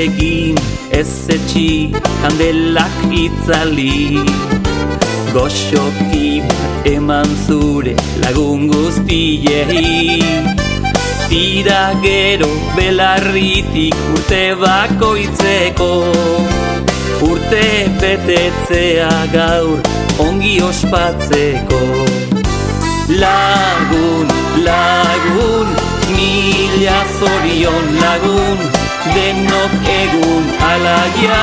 egin ez etxi kandelak itzali, goxoki bat eman zure lagun guztiei. Tira gero belarritik urte bakoitzeko, urte betetzea gaur ongi ospatzeko. Lagun, lagun, mila zorion lagun, denok egun alaia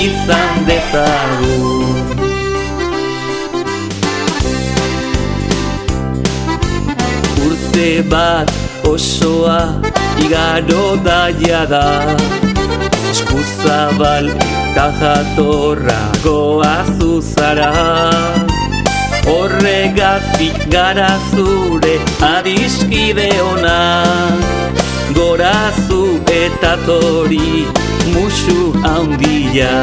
izan dezagun. Urte bat osoa igaro daia da, eskuzabal eta jatorra goazu zara. Horregatik gara zure adiskide onak, gorazu eta tori musu handia.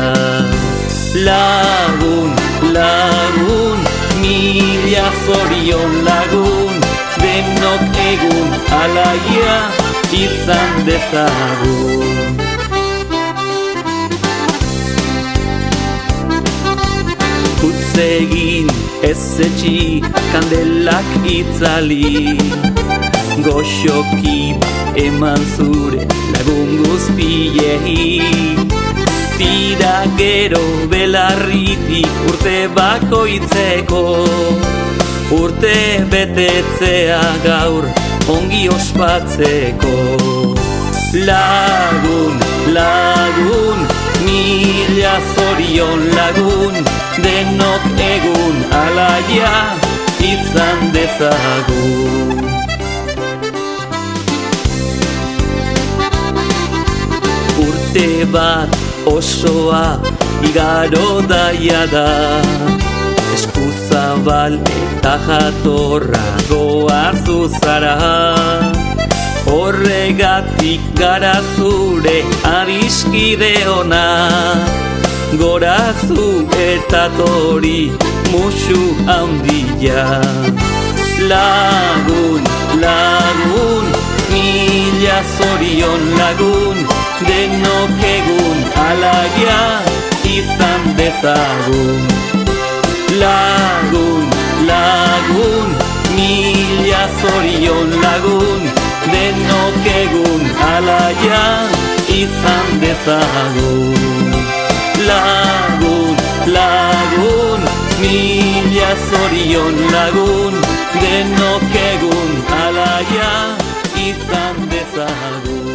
Lagun, lagun, mila zorion lagun, denok egun alaia izan dezagun. Utz egin ez etxi kandelak itzali, goxoki eman zure lagun guztiei. Tira gero belarritik urte bakoitzeko, urte betetzea gaur ongi ospatzeko. Lagun, lagun, mila zorion lagun, denok egun alaia izan dezagun. Urte bat osoa igaro daia da, eskuzabal eta jatorra goazu zara. Horregatik gara zure adiskide onak, gorazu eta tori musu handia. Lagun, lagun, mila zorion lagun, denok egun alaia izan dezagun. Lagun, lagun, mila zorion lagun, denok egun alaia izan dezagun. Lagun, lagun, mila zorion lagun, denok egun alaia izan dezagun.